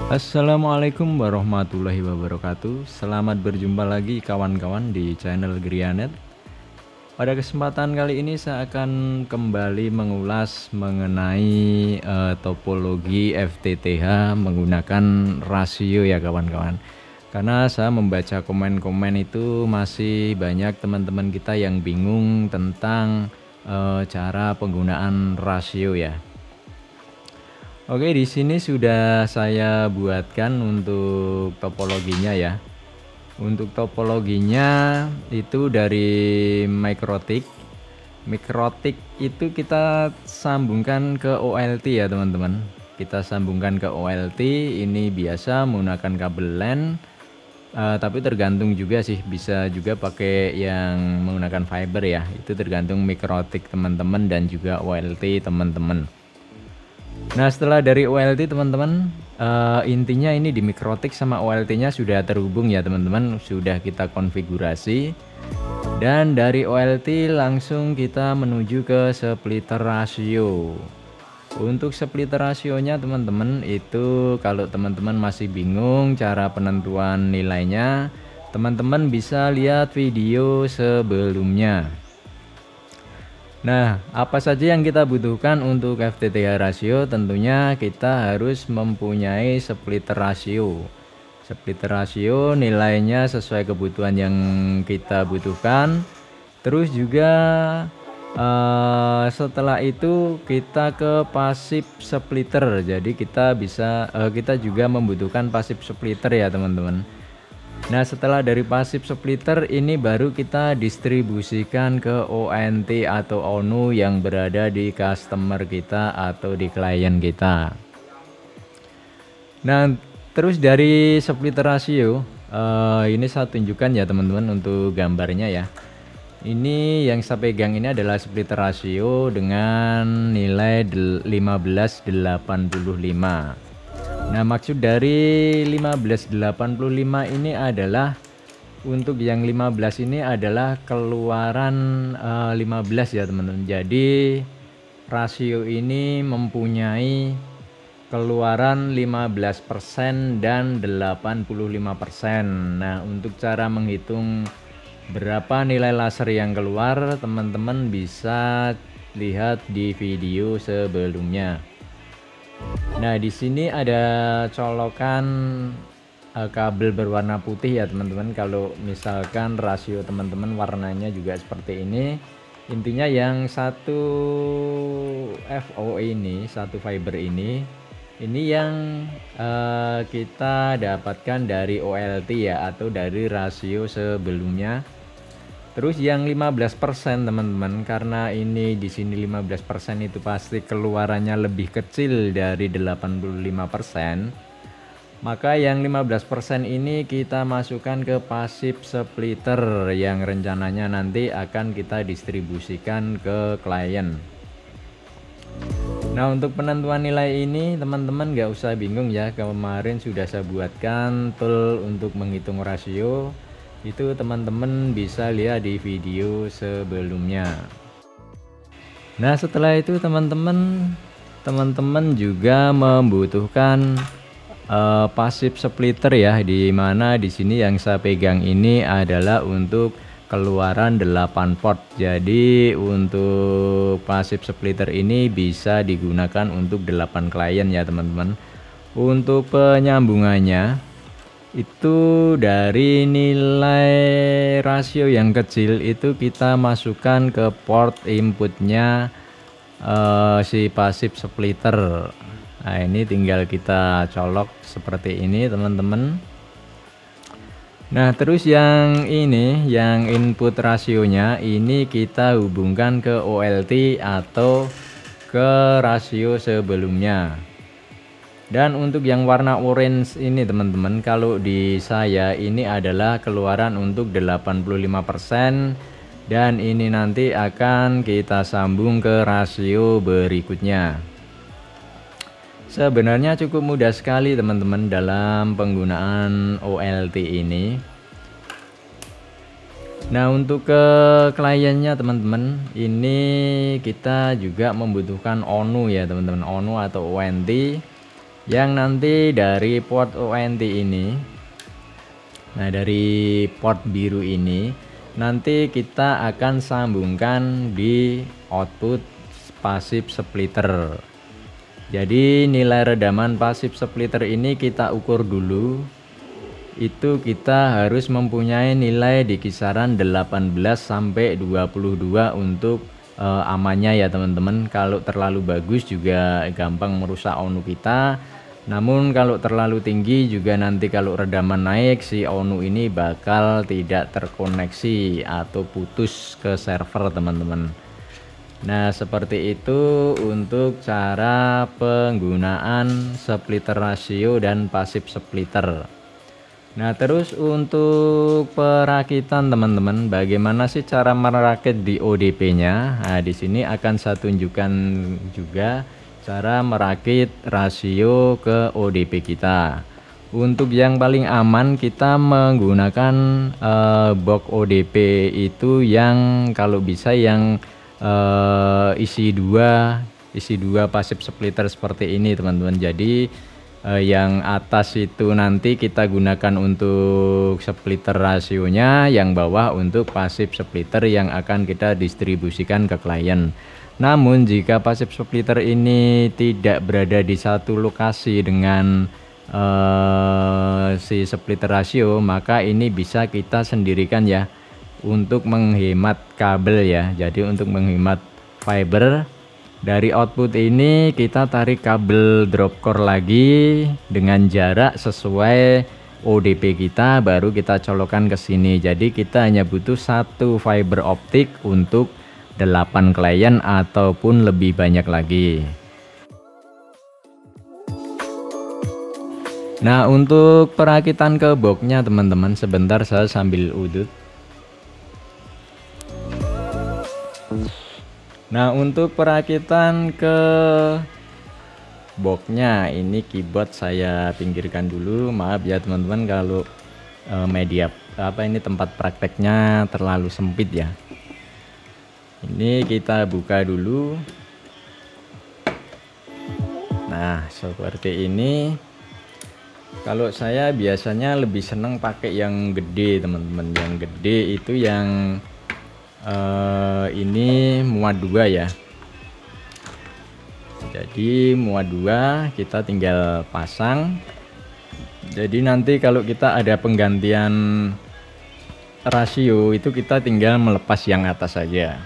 Assalamualaikum warahmatullahi wabarakatuh. Selamat berjumpa lagi kawan-kawan di channel Grianet. Pada kesempatan kali ini saya akan kembali mengulas mengenai topologi FTTH menggunakan rasio ya kawan-kawan. Karena saya membaca komen-komen itu masih banyak teman-teman kita yang bingung tentang cara penggunaan rasio ya. Oke, di sini sudah saya buatkan untuk topologinya ya. Untuk topologinya itu dari Mikrotik. Mikrotik itu kita sambungkan ke OLT ya teman-teman. Kita sambungkan ke OLT, ini biasa menggunakan kabel LAN. Tapi tergantung juga sih, bisa juga pakai yang menggunakan fiber ya. Itu tergantung Mikrotik teman-teman dan juga OLT teman-teman. Nah, setelah dari OLT teman-teman, intinya ini di Mikrotik sama OLT-nya sudah terhubung ya teman-teman, sudah kita konfigurasi. Dan dari OLT langsung kita menuju ke splitter rasio. Untuk splitter rasionya teman-teman, itu kalau teman-teman masih bingung cara penentuan nilainya, teman-teman bisa lihat video sebelumnya. Nah, apa saja yang kita butuhkan untuk FTTH rasio? Tentunya kita harus mempunyai splitter rasio. Splitter rasio nilainya sesuai kebutuhan yang kita butuhkan. Terus juga setelah itu kita ke passive splitter. Jadi kita juga membutuhkan passive splitter ya teman-teman. Nah, setelah dari passive splitter ini baru kita distribusikan ke ONT atau ONU yang berada di customer kita atau di klien kita. Nah, terus dari splitter rasio ini saya tunjukkan ya teman-teman untuk gambarnya ya. Ini yang saya pegang ini adalah splitter rasio dengan nilai 1585. Nah, maksud dari 1585 ini adalah untuk yang 15 ini adalah keluaran 15 ya teman-teman. Jadi rasio ini mempunyai keluaran 15% dan 85%. Nah, untuk cara menghitung berapa nilai laser yang keluar, teman-teman bisa lihat di video sebelumnya. Nah, di sini ada colokan kabel berwarna putih ya teman-teman. Kalau misalkan rasio teman-teman warnanya juga seperti ini, intinya yang satu FO ini, satu fiber ini yang kita dapatkan dari OLT ya, atau dari rasio sebelumnya. Terus yang 15% teman-teman, karena ini di sini 15% itu pasti keluarannya lebih kecil dari 85%. Maka yang 15% ini kita masukkan ke passive splitter yang rencananya nanti akan kita distribusikan ke klien. Nah, untuk penentuan nilai ini teman-teman nggak usah bingung ya, kemarin sudah saya buatkan tool untuk menghitung rasio. Itu teman-teman bisa lihat di video sebelumnya. Nah, setelah itu teman-teman juga membutuhkan passive splitter ya, di mana di sini yang saya pegang ini adalah untuk keluaran 8 port. Jadi untuk passive splitter ini bisa digunakan untuk 8 klien ya teman-teman. Untuk penyambungannya itu dari nilai rasio yang kecil itu kita masukkan ke port inputnya si passive splitter. Nah, ini tinggal kita colok seperti ini teman-teman. Nah, terus yang ini, yang input rasionya ini kita hubungkan ke OLT atau ke rasio sebelumnya. Dan untuk yang warna orange ini teman-teman, kalau di saya ini adalah keluaran untuk 85%, dan ini nanti akan kita sambung ke rasio berikutnya. Sebenarnya cukup mudah sekali teman-teman dalam penggunaan OLT ini. Nah, untuk ke kliennya teman-teman, ini kita juga membutuhkan ONU ya teman-teman, ONU atau ONT. yang nanti dari port ONT ini, nah dari port biru ini nanti kita akan sambungkan di output passive splitter. Jadi nilai redaman passive splitter ini kita ukur dulu, itu kita harus mempunyai nilai di kisaran 18 sampai 22 untuk amannya ya teman-teman. Kalau terlalu bagus juga gampang merusak ONU kita. Namun kalau terlalu tinggi juga nanti kalau redaman naik si ONU ini bakal tidak terkoneksi atau putus ke server teman-teman. Nah seperti itu untuk cara penggunaan splitter ratio dan passive splitter. Nah terus untuk perakitan teman-teman, bagaimana sih cara merakit di ODP-nya? Nah di sini akan saya tunjukkan juga cara merakit rasio ke ODP kita. Untuk yang paling aman kita menggunakan box ODP itu yang kalau bisa yang isi dua passive splitter seperti ini teman-teman. Jadi yang atas itu nanti kita gunakan untuk splitter rasionya, yang bawah untuk passive splitter yang akan kita distribusikan ke klien. Namun jika passive splitter ini tidak berada di satu lokasi dengan si splitter rasio, maka ini bisa kita sendirikan ya untuk menghemat kabel ya. Jadi untuk menghemat fiber, dari output ini kita tarik kabel drop core lagi dengan jarak sesuai ODP kita, baru kita colokkan ke sini. Jadi kita hanya butuh satu fiber optik untuk 8 klien ataupun lebih banyak lagi. Nah untuk perakitan ke boxnya teman-teman, sebentar saya sambil udut. Nah untuk perakitan ke boxnya ini keyboard saya pinggirkan dulu, maaf ya teman-teman kalau media ini tempat prakteknya terlalu sempit ya. Ini kita buka dulu. Nah seperti ini. Kalau saya biasanya lebih senang pakai yang gede teman-teman. Yang gede itu yang ini muat 2 ya. Jadi muat 2 kita tinggal pasang. Jadi nanti kalau kita ada penggantian rasio itu kita tinggal melepas yang atas saja.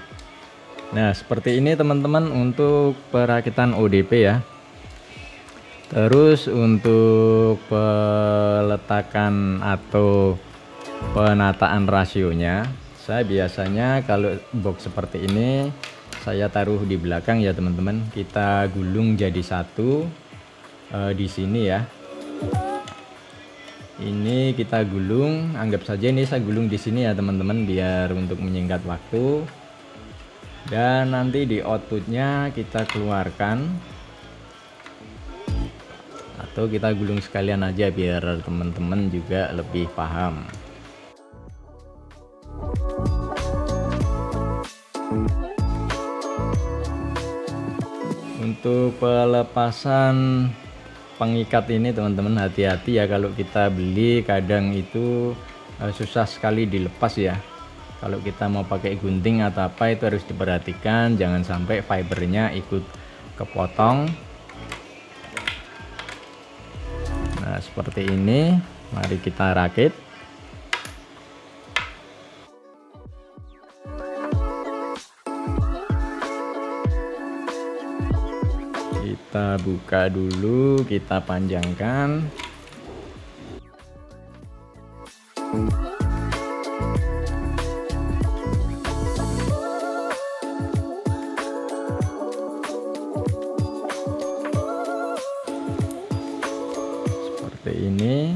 Nah seperti ini teman-teman untuk perakitan ODP ya. Terus untuk peletakan atau penataan rasionya, saya biasanya kalau box seperti ini saya taruh di belakang ya teman-teman. Kita gulung jadi satu di sini ya. Ini kita gulung, anggap saja ini saya gulung di sini ya teman-teman, biar untuk menyingkat waktu. Dan nanti di outputnya kita keluarkan, atau kita gulung sekalian aja biar teman-teman juga lebih paham. Untuk pelepasan pengikat ini teman-teman hati-hati ya, kalau kita beli kadang itu susah sekali dilepas ya. Kalau kita mau pakai gunting atau apa itu harus diperhatikan, jangan sampai fibernya ikut kepotong. Nah seperti ini, mari kita rakit. Kita buka dulu, kita panjangkan. Seperti ini.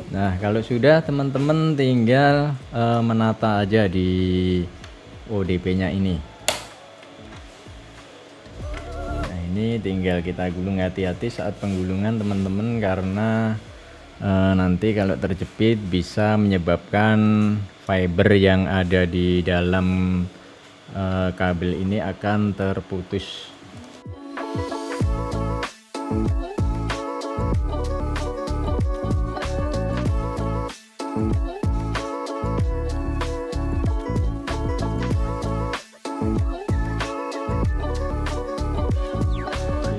Nah kalau sudah teman-teman tinggal menata aja di ODP-nya ini. Nah ini tinggal kita gulung, hati-hati saat penggulungan teman-teman, karena nanti kalau terjepit bisa menyebabkan fiber yang ada di dalam kabel ini akan terputus.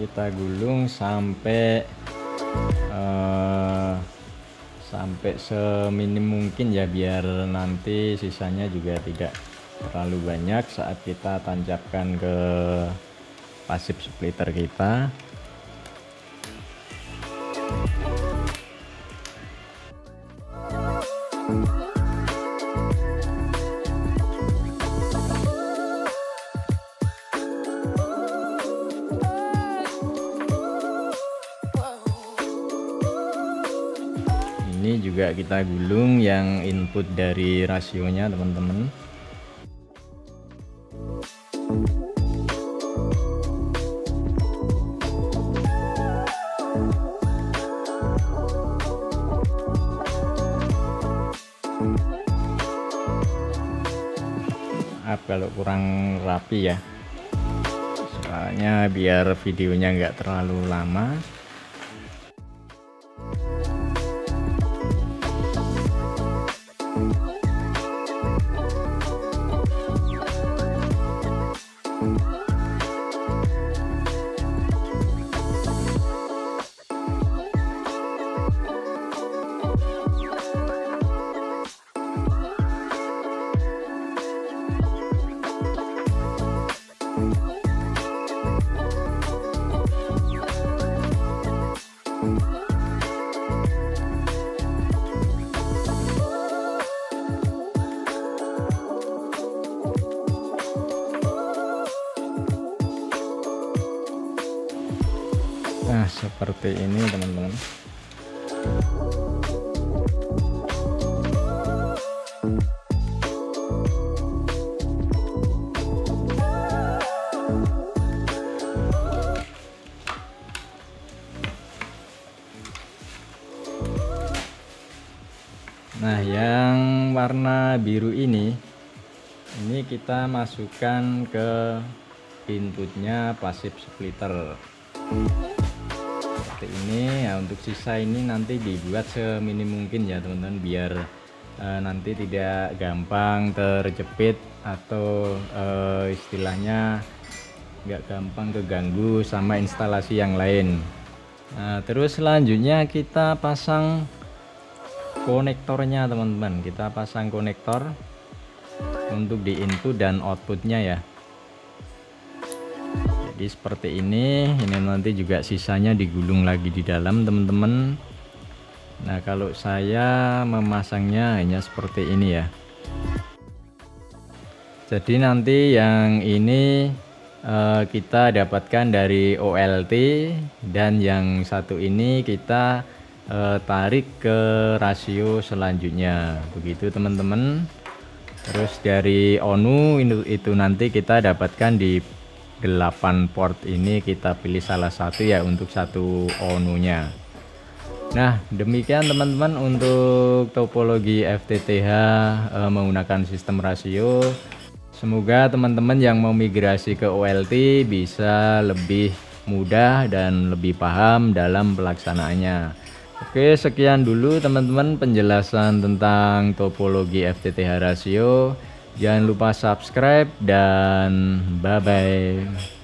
Kita gulung sampai seminim mungkin ya, biar nanti sisanya juga tidak terlalu banyak saat kita tancapkan ke pasif splitter kita. Ini juga kita gulung yang input dari rasionya teman-teman. Maaf kalau kurang rapi ya, soalnya biar videonya nggak terlalu lama. Nah, seperti ini teman-teman. Nah, yang warna biru ini kita masukkan ke inputnya pasif splitter seperti ini ya. Untuk sisa ini nanti dibuat seminim mungkin ya teman-teman, biar nanti tidak gampang terjepit atau istilahnya nggak gampang keganggu sama instalasi yang lain. Nah, terus selanjutnya kita pasang konektornya teman-teman. Kita pasang konektor untuk di input dan outputnya ya. Jadi seperti ini nanti juga sisanya digulung lagi di dalam teman-teman. Nah, kalau saya memasangnya hanya seperti ini ya. Jadi nanti yang ini kita dapatkan dari OLT, dan yang satu ini kita tarik ke rasio selanjutnya, begitu teman-teman. Terus dari ONU itu nanti kita dapatkan di 8 port ini, kita pilih salah satu ya untuk satu ONU-nya. Nah, demikian teman-teman untuk topologi FTTH menggunakan sistem rasio. Semoga teman-teman yang mau migrasi ke OLT bisa lebih mudah dan lebih paham dalam pelaksanaannya. Oke, sekian dulu teman-teman penjelasan tentang topologi FTTH rasio. Jangan lupa subscribe dan bye-bye.